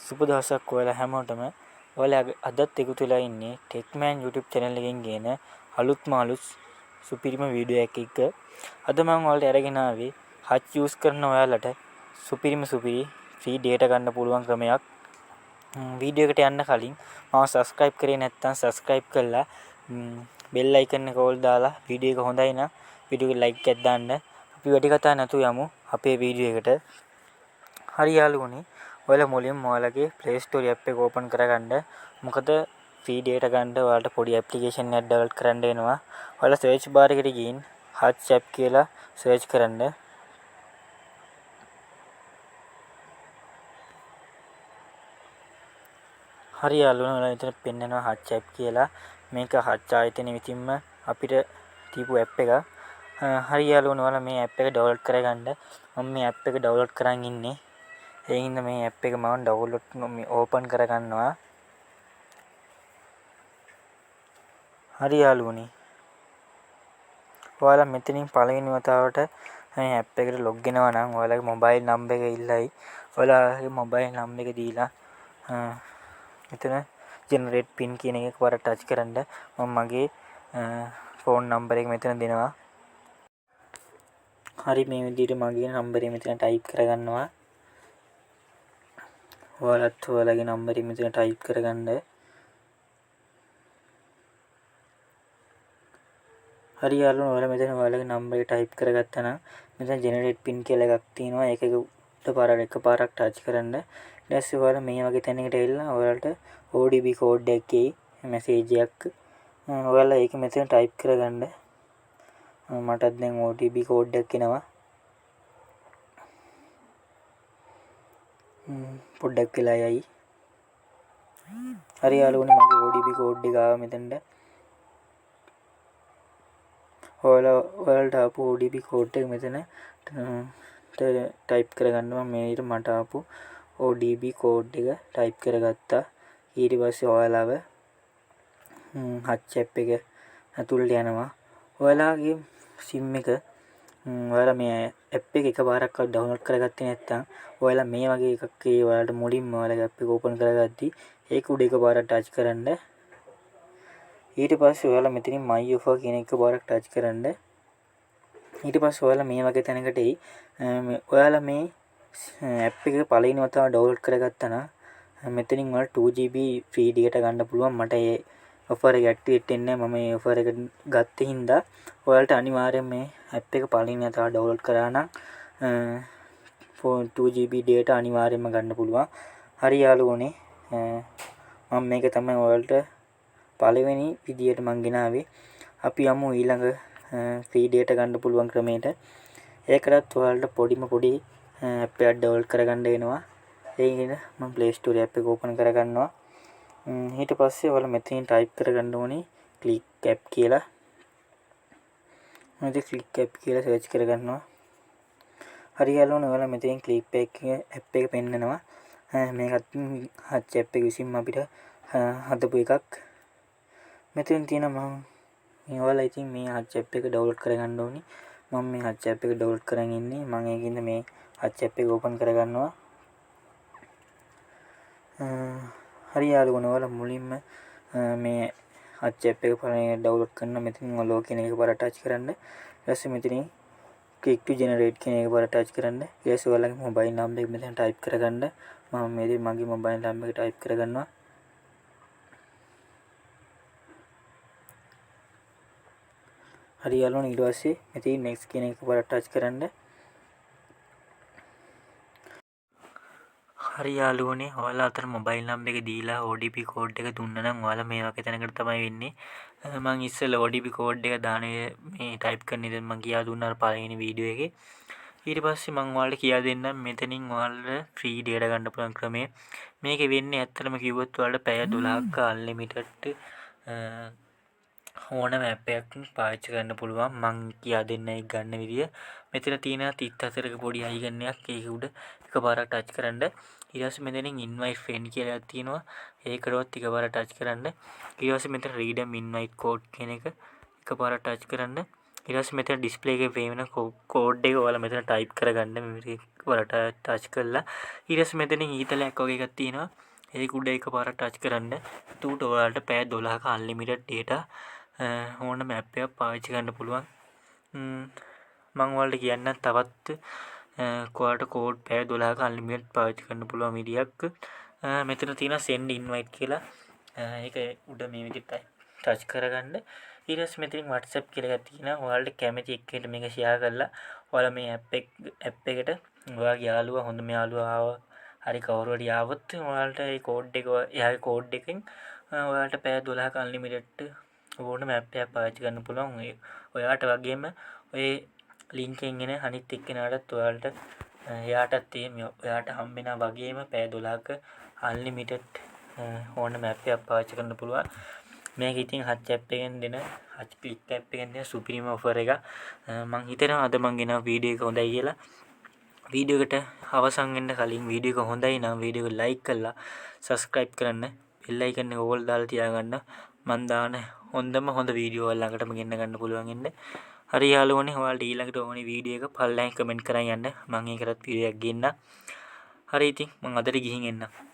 සුබ දවසක් ඔයාලා හැමෝටම. ඔයාලා අදත් එකතු වෙලා ඉන්නේ ටෙක්මෑන් YouTube channel එකෙන් ගේන අලුත්ම අලුත් සුපිරිම වීඩියෝ එකක. අද මම ඔයාලට අරගෙන ආවේ හච් යූස් කරන ඔයාලට සුපිරිම ෆ්‍රී data ගන්න පුළුවන් ක්‍රමයක්. වීඩියෝ එකට යන්න කලින් මම subscribe කරේ නැත්නම් subscribe කරලා bell icon එක ඕල් දාලා වීඩියෝ එක හොඳයි නම් වීඩියෝ එකට like එකක් දාන්න. අපි වැඩි කතා නැතුව යමු අපේ වීඩියෝ එකට. හරි යාළුවනේ, ඔයාලා මුලින්ම ඔයාලගේ Play Store app එක open කරගන්න. මොකද free data ගන්න ඔයාලට පොඩි application එකක් download කරන්න වෙනවා. ඔයාලා search bar එකට ගිහින් hutch app කියලා search කරන්න. හරි යාළුවනේ, ඔයාලා මෙතන පෙන්නනවා hutch app කියලා. මේක hutch ආයතනයේ විසින්ම අපිට දීපු app එක. හරි යාළුවනේ, ඔයාලා මේ app එක download කරගන්න. මම මේ app එක download කරන් ඉන්නේ. ඒ හින්දා මේ app එක මම download open කරගන්නවා. හරි යාළුවනේ, ඔයාලා මෙතනින් පළවෙනි වතාවට මේ app එකට log වෙනවා නම් ඔයාලගේ mobile number එක ඉල්ලයි. ඔයාලගේ mobile number එක දීලා මෙතන generate pin කියන එක එකපාරට touch කරන්න. මම මගේ phone number එක මෙතන දෙනවා. හරි, මේ විදිහට මගේ number එක මෙතන type කරගන්නවා. ඔයාලත් ඔයාලගේ number එක මෙතන type කරගන්න. හරි යාළුවනේ, ඔයාලා මෙතන ඔයාලගේ number එක type කරගත්තා නම් මෙතන generate pin කියලා එකක් තියෙනවා. ඒක එකපාරක් touch කරන්න. ඊට පස්සේ ඔයාලා මේ වගේ තැනකට ඇවිල්ලා ඔයාලට ODB code එකක් එයි, message එකක්. ඔයාලා ඒක මෙතන type කරගන්න. මටත් දැන් ODB code එකක් එනවා. පොඩ්ඩක් වෙලා යයි. හරි යාළුවනේ, මගේ ODB code එක ආවා මෙතනට. ඔයාලට ආපු ODB code එක මෙතන type කරගන්නවා. මේකට මට ආපු ODB code එක type කරගත්තා. ඊට පස්සේ ඔයාලව hutch app එක ඇතුළට යනවා. ඔයාලගේ sim එක ඔයාලා මේ app එක එකපාරක්වත් download කරගත්තේ නැත්නම් ඔයාලා මේ වගේ එකක් ඔයාලට මුලින්ම ඔයාලගේ app එක open කරගද්දි ඒක උඩ එකපාරක් touch කරන්න. ඊට පස්සේ ඔයාලා මෙතනින් my offer කියන එක එකපාරක් touch කරන්න. ඊට පස්සේ ඔයාලා මේ වගේ තැනකට එයි. ඔයාලා මේ app එක පළවෙනි වතාව download කරගත්තා නම් මෙතනින් ඔයාලා 2GB free data ගන්න පුළුවන්. මට ඒ offer එක activate වෙන්නේ නැහැ. මම මේ offer එක ගත්තේ හින්දා ඔයාලට අනිවාර්යෙන් මේ app එක පළවෙනි වතාව download කරා නම් 2GB data අනිවාර්යෙන්ම ගන්න පුළුවන්. හරි යාළුවනේ, මම මේක තමයි ඔයාලට පළවෙනි විදියට මං ගෙනාවේ. අපි යමු ඊළඟ free data ගන්න පුළුවන් ක්‍රමයට. ඒකටත් ඔයාලට පොඩි app එකක් download කරගන්න වෙනවා. ඒකින මම Play Store app එක open කරගන්නවා. ඊට පස්සේ ඔයාලා මෙතනින් type කරගන්න ඕනේ click app කියලා. මම click app කියලා search කරගන්නවා. හරි යාළුවනේ, ඔයාලා මෙතනින් click app එක පෙන්නනවා. මේකත් hutch app එක විසින්ම අපිට හදපු එකක්. මෙතන තියෙනවා මම ඔයාලා ඉතින් මේ hutch app එක download කරගන්න ඕනි. මම මේ hutch app එක download කරන් ඉන්නේ. මම ඒකින්ද මේ hutch app එක open කරගන්නවා. හරි යාළුවනේ, ඔයාලා මුලින්ම මේ hutch app එක පළවෙනි download කරන මෙතනින් ඔයාලා කියන එක පාරට touch කරන්න. ඊට පස්සේ මෙතනින් click to generate කියන එක පාරට touch කරන්න. ඊට පස්සේ ඔයාලගේ mobile number එක මෙතන type කරගන්න. මම මගේ mobile number එක type කරගන්නවා. හරි යාළුවනේ, ඊට පස්සේ මෙතන next කියන එක පාරට touch කරන්න. හරි යාළුවනේ, ඔයාලා අතන mobile number එක දීලා ODP code එක දුන්නා නම් ඔයාලා මේ වගේ තැනකට තමයි වෙන්නේ. මම ඉස්සෙල්ලා ODP code එක දාන්නේ මේ type කරන ඉතින් මම කියා දුන්නා පළවෙනි වීඩියෝ එකේ. ඊට පස්සේ මම ඔයාලට කියා දෙන්නම් මෙතනින් ඔයාලට free data ගන්න පුළුවන් ක්‍රමය. මේක වෙන්නේ ඇත්තටම කිව්වොත් ඔයාලට පැය 12ක unlimited ඕනම app එකක් පාවිච්චි කරන්න පුළුවන්. මං කියා දෙන්න ඒක ගන්න විදිය. මෙතන තියෙන 34ක පොඩි icon එකක්. ඒක උඩ එකපාරක් touch කරන්න. ඊට පස්සේ මෙතනින් invite friend කියලා එකක් තියෙනවා. ඒකටවත් එකපාරක් touch කරන්න. ඊට පස්සේ මෙතන redeem invite code කියන එක එකපාරක් touch කරන්න. ඊට පස්සේ මෙතන ඩිස්ප්ලේ එකේ පේන කෝඩ් එක ඔයාලා මෙතන ටයිප් කරගන්න මෙමරි වලට ටච් කරලා ඊට පස්සේ මෙතනින් ඊතලයක් වගේ එකක් තියෙනවා ඒක උඩ එකපාරට ටච් කරන්න එතකොට ඔයාලට පැය 12ක අන්ලිමිටඩ් data ඕන මැප් එකක් පාවිච්චි කරන්න පුළුවන් මම ඔයාලට කියන්නම් තවත් ඔයාලට කෝඩ් පැය 12ක අන්ලිමිටඩ් පාවිච්චි කරන්න පුළුවන් විදියක් මෙතන තියෙනවා send invite කියලා ඒක උඩ මේ විදිහට ටච් කරගන්න ඊට පස්සේ මෙතනින් WhatsApp කියලා එකක් තියෙනවා ඔයාලට කැමති එක්කෙනෙක්ට මේක ෂෙයා කරලා ඔයාලා මේ ඇප් එකට ඔයාගේ යාළුවා හොඳම යාළුවා ආව හරි කවුරු හරි ආවොත් ඔයාලට ඒ කෝඩ් එක එයාගේ කෝඩ් එකෙන් ඔයාලට පැය 12ක අන්ලිමිටඩ් ඕන මැප් එකක් පාවිච්චි කරන්න පුළුවන් ඔයාට වගේම ඔය ලින්ක් එකෙන් එන අනිත් එක්කෙනාටත් ඔයාලට එයාටත් ඔයාට හම්බෙනා වගේම පැය 12ක අන්ලිමිටඩ් ඕන මැප් එකක් පාවිච්චි කරන්න පුළුවන් මේක ඉතින් හච් ඇප් එකෙන් දෙන හච් ක්ලික් ඇප් එකෙන් දෙන සුපිරිම ඔෆර් එක මම හිතනවා අද මම ගෙනා වීඩියෝ එක හොඳයි කියලා වීඩියෝ එකට අවසන් වෙන්න කලින් වීඩියෝ එක හොඳයි නම් වීඩියෝ එක ලයික් කරලා සබස්ක්‍රයිබ් කරන්න බෙල් අයිකන් එක ඕල් දාලා තියාගන්න මම දාන හොඳ වීඩියෝ වල ළඟටම ගෙන්න ගන්න පුළුවන් ඉන්න හරි යාළුවනේ ඔයාලට ඊළඟට ඕනේ වීඩියෝ එක පල්ලෙන් කමෙන්ට් කරන් යන්න මම ඒකටත් වීඩියෝ එකක් ගෙන්න හරි ඉතින් මම අදට ගිහින් එන්නම්